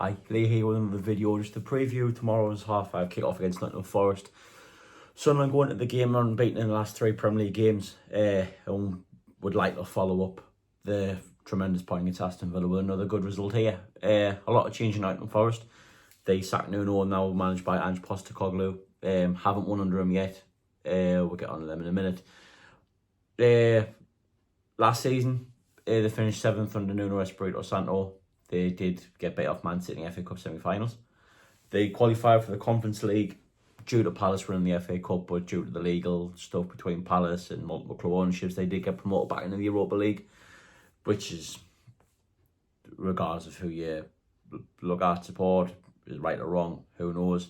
Hi, Lee here with another video just to preview tomorrow's half-5 kick-off against Nottingham Forest. Sunderland going to the game unbeaten in the last 3 Premier League games and would like to follow up the tremendous point against Aston Villa with another good result here. A lot of change in Nottingham Forest. They sacked Nuno, now managed by Ange Postecoglou. Haven't won under him yet. We'll get on to them in a minute. Last season, they finished 7th under Nuno Espirito Santo. They did get beat off Man City in the FA Cup semi-finals. They qualified for the Conference League due to Palace winning the FA Cup, but due to the legal stuff between Palace and multiple club ownerships, they did get promoted back into the Europa League, which is, regardless of who you look at, support, is right or wrong, who knows.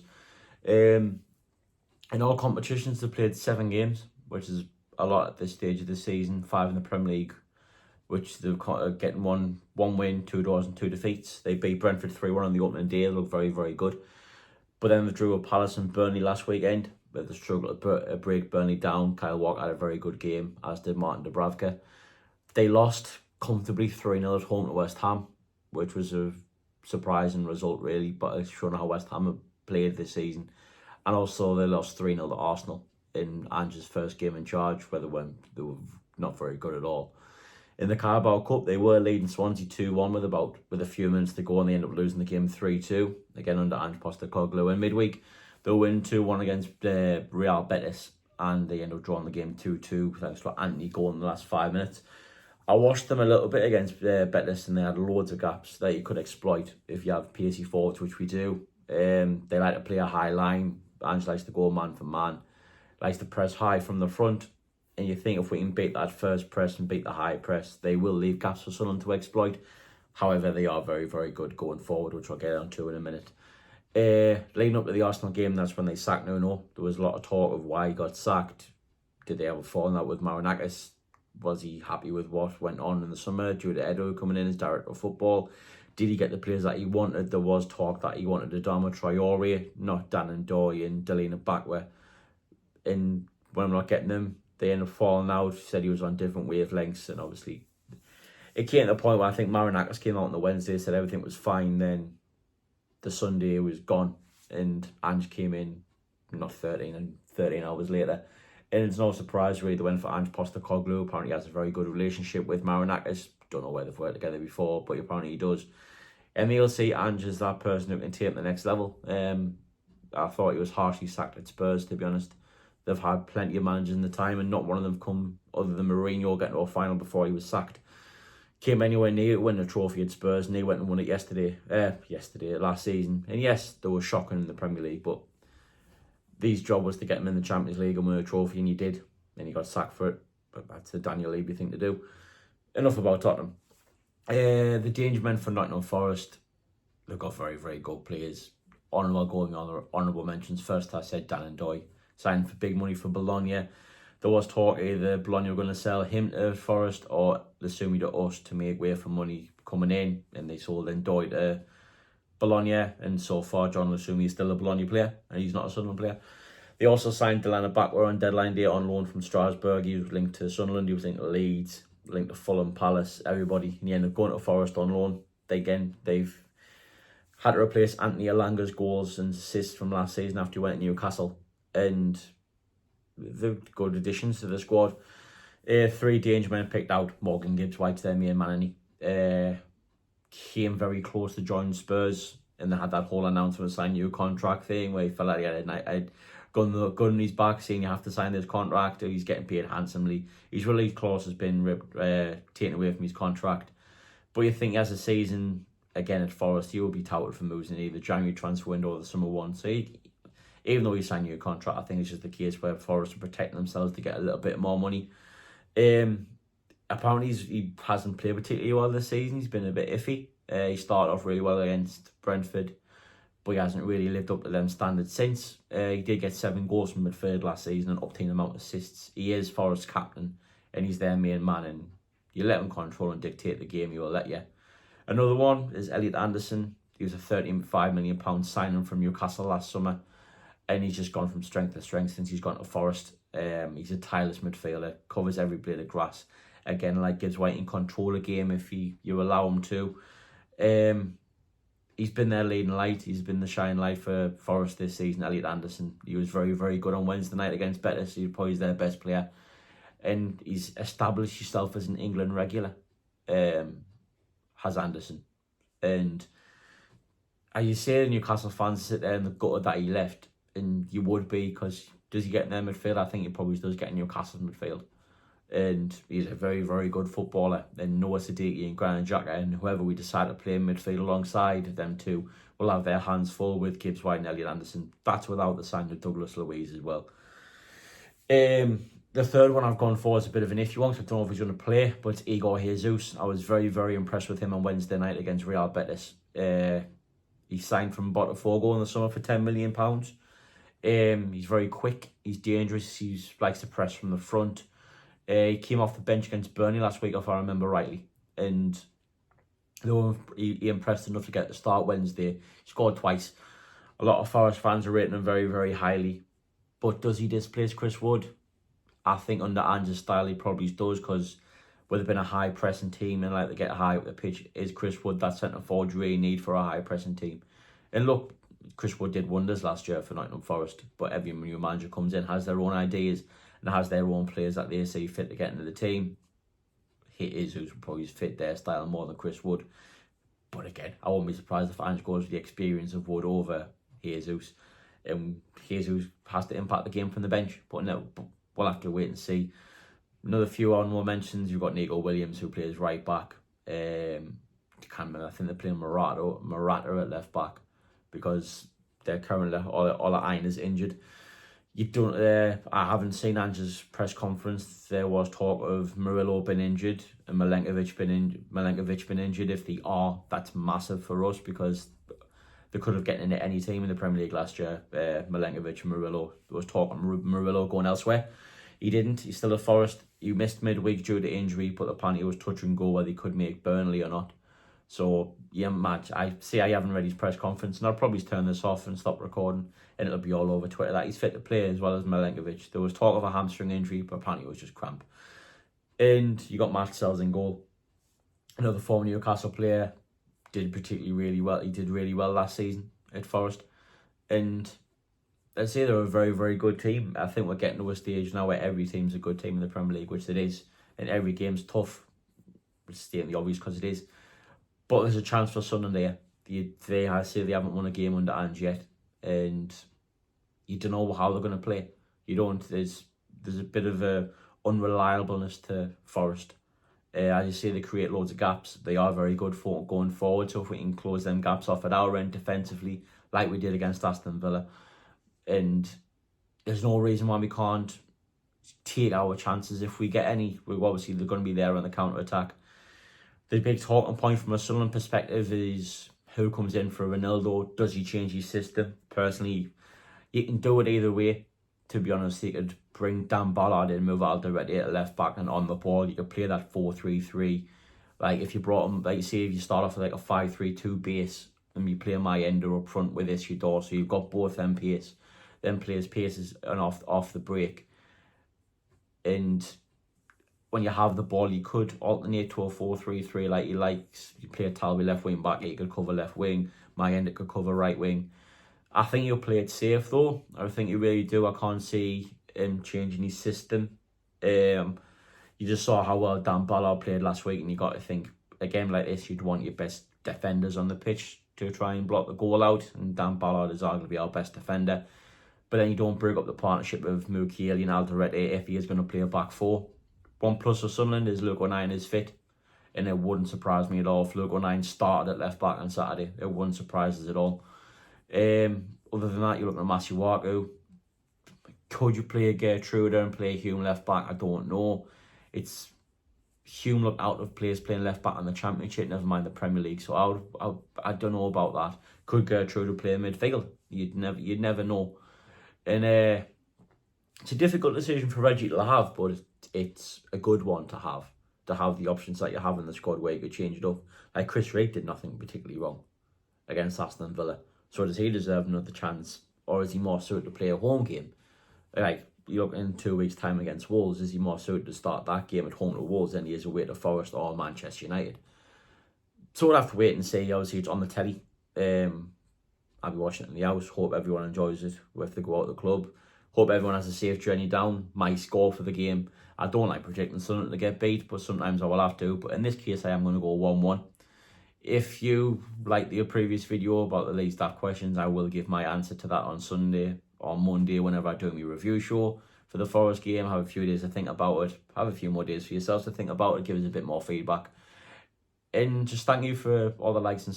In all competitions, they played 7 games, which is a lot at this stage of the season, 5 in the Premier League, which they're getting one win, 2 draws and 2 defeats. They beat Brentford 3-1 on the opening day. They look very, very good. But then they drew with Palace and Burnley last weekend, but they struggled to break Burnley down. Kyle Walker had a very good game, as did Martin Dubravka. They lost comfortably 3-0 at home to West Ham, which was a surprising result really, but it's showing how West Ham have played this season. And also they lost 3-0 to Arsenal in Ange's first game in charge, where they were not very good at all. In the Carabao Cup, they were leading Swansea 2-1 with a few minutes to go, and they ended up losing the game 3-2, again under Ange Postecoglou. In midweek, they'll win 2-1 against Real Betis, and they end up drawing the game 2-2, thanks to Anthony goal in the last 5 minutes. I watched them a little bit against Betis, and they had loads of gaps that you could exploit if you have pacey forwards, which we do. They like to play a high line. Ange likes to go man for man, likes to press high from the front. And you think if we can beat that first press and beat the high press, they will leave gaps for Sunderland to exploit. However, they are very, very good going forward, which I'll get onto in a minute. Leading up to the Arsenal game, that's when they sacked Nuno. There was a lot of talk of why he got sacked. Did they have a falling out with Marinakis? Was he happy with what went on in the summer due to Edo coming in as director of football? Did he get the players that he wanted? There was talk that he wanted Adama Traore, not Dan and Doy and Delina Bakwa. And when I'm not getting them, they ended up falling out. He said he was on different wavelengths, and obviously it came to the point where I think Marinakis came out on the Wednesday, said everything was fine. Then the Sunday was gone, and Ange came in not 13 hours later. And it's no surprise really they went for Ange Postecoglou. Apparently he has a very good relationship with Marinakis. Don't know where they've worked together before, but apparently he does. And they'll see Ange as that person who can take him to the next level. I thought he was harshly sacked at Spurs, to be honest. They've had plenty of managers in the time, and not one of them come, other than Mourinho, getting to a final before he was sacked, came anywhere near to winning a trophy at Spurs, and he went and won it last season. And yes, they were shocking in the Premier League, but his job was to get him in the Champions League and win a trophy, and he did. And he got sacked for it, but that's a Daniel Levy thing to do. Enough about Tottenham. The danger men for Nottingham Forest, they've got very, very good players. Honourable mentions. First, I said Dan and Doy, signed for big money for Bologna. There was talk either Bologna were going to sell him to Forest or Lusumi to us to make way for money coming in, and they sold in Doy to Bologna, and so far John Lusumi is still a Bologna player, and he's not a Sunderland player. They also signed Delana Bakwa on deadline day on loan from Strasbourg. He was linked to Sunderland, he was linked to Leeds, linked to Fulham, Palace, everybody, and he ended up going to Forest on loan. They've had to replace Anthony Elanga's goals and assists from last season after he went to Newcastle. And the good additions to the squad. 3 danger men picked out. Morgan Gibbs-White's their main man, and he came very close to joining Spurs, and they had that whole announcement of signing a new contract thing where he felt like he had a gun in his back saying you have to sign this contract, or he's getting paid handsomely. His release clause has been taken away from his contract. But you think as a season, again at Forest, he will be touted for moves in either January transfer window or the summer one. So even though he signed a new contract, I think it's just the case where Forest are protecting themselves to get a little bit more money. Apparently he hasn't played particularly well this season. He's been a bit iffy. He started off really well against Brentford, but he hasn't really lived up to them standards since. He did get 7 goals from midfield last season and obtained amount of assists. He is Forest's captain, and he's their main man, and you let him control and dictate the game, he will let you. Another one is Elliot Anderson. He was a £13.5 million signing from Newcastle last summer, and he's just gone from strength to strength since he's gone to Forest. He's a tireless midfielder, covers every blade of grass. Again, like Gibbs-White, can control a game if you allow him to. he's been their leading light. He's been the shining light for Forest this season. Elliot Anderson. He was very, very good on Wednesday night against Betis. He's probably their best player, and he's established himself as an England regular. Has Anderson, and as you say, the Newcastle fans sit there in the gutter that he left, and you would be, because does he get in their midfield? I think he probably does get in Newcastle's midfield. And he's a very, very good footballer. And Noah Siddiqui and Granit Xhaka and whoever we decide to play in midfield alongside them two will have their hands full with Gibbs White and Elliot Anderson. That's without the sign of Douglas Luiz as well. The third one I've gone for is a bit of an iffy one, so I don't know if he's going to play, but it's Igor Jesus. I was very, very impressed with him on Wednesday night against Real Betis. He signed from Botafogo in the summer for £10 million. He's very quick, he's dangerous, he likes to press from the front. He came off the bench against Burnley last week, if I remember rightly, and though he impressed enough to get the start Wednesday, he scored twice. A lot of Forest fans are rating him very, very highly, but does he displace Chris Wood? I think under Ange's style he probably does, because with it being a high pressing team and like to get high up the pitch, is Chris Wood that centre forward you really need for a high pressing team? And look, Chris Wood did wonders last year for Nottingham Forest, but every new manager comes in, has their own ideas, and has their own players that they see fit to get into the team. He is who's probably fit their style more than Chris Wood. But again, I wouldn't be surprised if Ange goes with the experience of Wood over Jesus. And Jesus has to impact the game from the bench. But no, we'll have to wait and see. Another few honourable mentions. You've got Nico Williams, who plays right back. I think they're playing Morata at left back, because they're currently Ola Aina's injured. I haven't seen Ange's press conference. There was talk of Murillo being injured and Milenkovic being injured. If they are, that's massive for us, because they could have gotten into any team in the Premier League last year. Milenkovic and Murillo. There was talk of Murillo going elsewhere. He didn't. He's still at Forest. He missed midweek due to injury, but apparently it was touch and go whether he could make Burnley or not. So, yeah, Matt, I haven't read his press conference, and I'll probably turn this off and stop recording, and it'll be all over Twitter that he's fit to play, as well as Milenkovic. There was talk of a hamstring injury, but apparently it was just cramp. And you got Matt Sells in goal. Another former Newcastle player, did particularly really well. He did really well last season at Forest. And I'd say they're a very, very good team. I think we're getting to a stage now where every team's a good team in the Premier League, which it is. And every game's tough. It's stating the obvious, because it is. But there's a chance for Sunderland there. I say they haven't won a game under Ange yet, and you don't know how they're going to play. You don't. There's a bit of a unreliableness to Forest. As you say, they create loads of gaps. They are very good for going forward. So if we can close them gaps off at our end defensively, like we did against Aston Villa, and there's no reason why we can't take our chances if we get any. Obviously, they're going to be there on the counter attack. The big talking point from a Sunderland perspective is who comes in for Reinildo. Does he change his system? Personally, you can do it either way. To be honest, you could bring Dan Ballard in, move out directly at left back and on the ball. You could play that 4-3-3. Like if you brought him, like say if you start off with like a 5-3-2 base and you play Mayenda up front with Isidore, so you've got both them pace. Then players paces and off the break. And when you have the ball, you could alternate to a 4-3-3 like he likes. You play a Talby left wing back, he could cover left wing. Mayenda could cover right wing. I think he'll play it safe though. I think he really do. I can't see him changing his system. You just saw how well Dan Ballard played last week, and you got to think, a game like this, you'd want your best defenders on the pitch to try and block the goal out, and Dan Ballard is arguably our best defender. But then you don't break up the partnership with Mukiele and Alderete if he is going to play a back four. One plus for Sunderland is Luke O'Nien is fit, and it wouldn't surprise me at all if Luke O'Nien started at left back on Saturday. It wouldn't surprise us at all. Other than that, you're looking at Masuaku. Could you play Gertrude and play Hume left back? I don't know. It's Hume looked out of place playing left back in the Championship, never mind the Premier League. So I don't know about that. Could Gertrude play midfield? You'd never know. And it's a difficult decision for Reggie to have, but it's a good one to have the options that you have in the squad where you could change it up. Like Chris Wright did nothing particularly wrong against Aston Villa. So does he deserve another chance? Or is he more suited to play a home game? Like, you look in 2 weeks' time against Wolves, is he more suited to start that game at home to Wolves than he is away to Forest or Manchester United? So we'll have to wait and see. Obviously, it's on the telly. I'll be watching it in the house. Hope everyone enjoys it if they go out of the club. Hope everyone has a safe journey down. My score for the game, I don't like predicting Sunderland to get beat, but sometimes I will have to. But in this case, I am going to go 1-1. If you like the previous video about the league staff questions, I will give my answer to that on Sunday or Monday whenever I do my review show for the Forest game. Have a few days to think about it. Have a few more days for yourselves to think about it. Give us a bit more feedback. And just thank you for all the likes and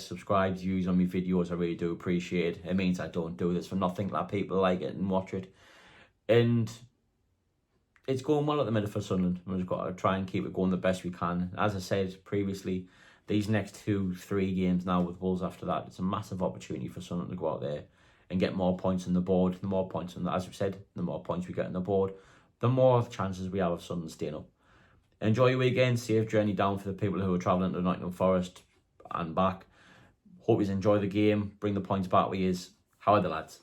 subscribes, views on my videos. I really do appreciate it. It means I don't do this for nothing. That people like it and watch it. And it's going well at the minute for Sunderland. We've just got to try and keep it going the best we can. As I said previously, these next 2-3 games now with Wolves after that, it's a massive opportunity for Sunderland to go out there and get more points on the board. The more points, as we said, the more points we get on the board, the more chances we have of Sunderland staying up. Enjoy your weekend. Safe journey down for the people who are travelling to Nottingham Forest and back. Hope you enjoy the game. Bring the points back with you. How are the lads?